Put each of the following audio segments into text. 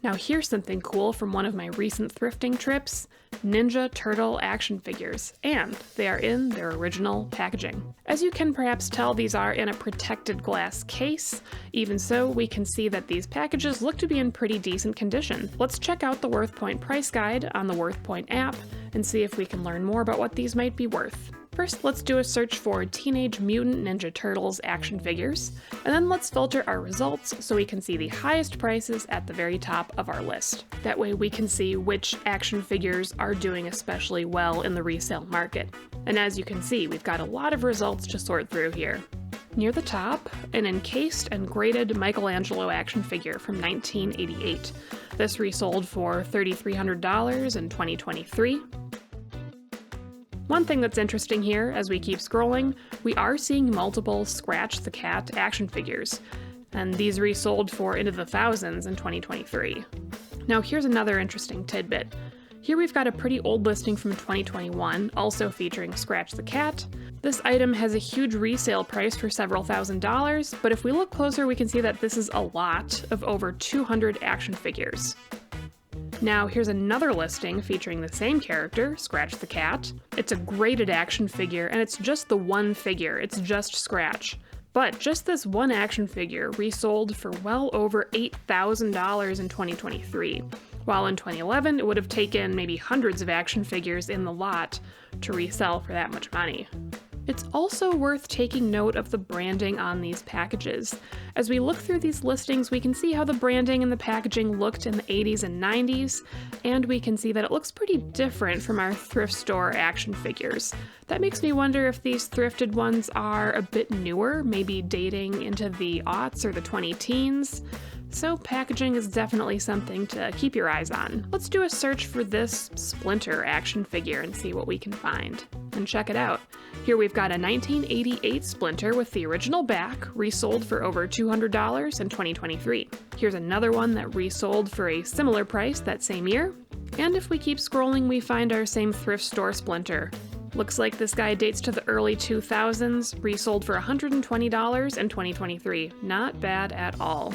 Now here's something cool from one of my recent thrifting trips: Ninja Turtle action figures, and they are in their original packaging. As you can perhaps tell, these are in a protected glass case. Even so, we can see that these packages look to be in pretty decent condition. Let's check out the WorthPoint price guide on the WorthPoint app and see if we can learn more about what these might be worth. First, let's do a search for Teenage Mutant Ninja Turtles action figures, and then let's filter our results so we can see the highest prices at the very top of our list. That way we can see which action figures are doing especially well in the resale market. And as you can see, we've got a lot of results to sort through here. Near the top, an encased and graded Michelangelo action figure from 1988. This resold for $3,300 in 2023. One thing that's interesting here, as we keep scrolling, we are seeing multiple Scratch the Cat action figures, and these resold for into the thousands in 2023. Now here's another interesting tidbit. Here we've got a pretty old listing from 2021, also featuring Scratch the Cat. This item has a huge resale price for several $1,000s, but if we look closer we can see that this is a lot of over 200 action figures. Now here's another listing featuring the same character, Scratch the Cat. It's a graded action figure, and it's just the one figure, it's just Scratch. But just this one action figure resold for well over $8,000 in 2023, while in 2011 it would have taken maybe hundreds of action figures in the lot to resell for that much money. It's also worth taking note of the branding on these packages. As we look through these listings, we can see how the branding and the packaging looked in the 80s and 90s, and we can see that it looks pretty different from our thrift store action figures. That makes me wonder if these thrifted ones are a bit newer, maybe dating into the aughts or the 20-teens. So packaging is definitely something to keep your eyes on. Let's do a search for this Splinter action figure and see what we can find. And check it out. Here we've got a 1988 Splinter with the original back, resold for over $200 in 2023. Here's another one that resold for a similar price that same year. And if we keep scrolling, we find our same thrift store Splinter. Looks like this guy dates to the early 2000s, resold for $120 in 2023. Not bad at all.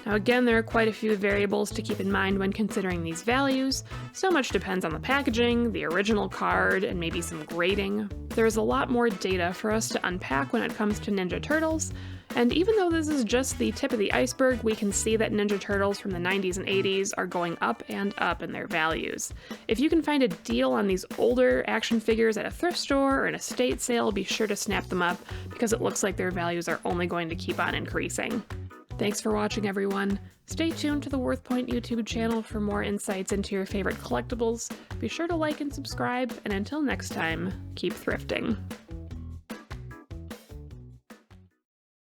Now again, there are quite a few variables to keep in mind when considering these values. So much depends on the packaging, the original card, and maybe some grading. There's a lot more data for us to unpack when it comes to Ninja Turtles, and even though this is just the tip of the iceberg, we can see that Ninja Turtles from the 90s and 80s are going up and up in their values. If you can find a deal on these older action figures at a thrift store or an estate sale, be sure to snap them up because it looks like their values are only going to keep on increasing. Thanks for watching, everyone. Stay tuned to the WorthPoint YouTube channel for more insights into your favorite collectibles. Be sure to like and subscribe, and until next time, keep thrifting.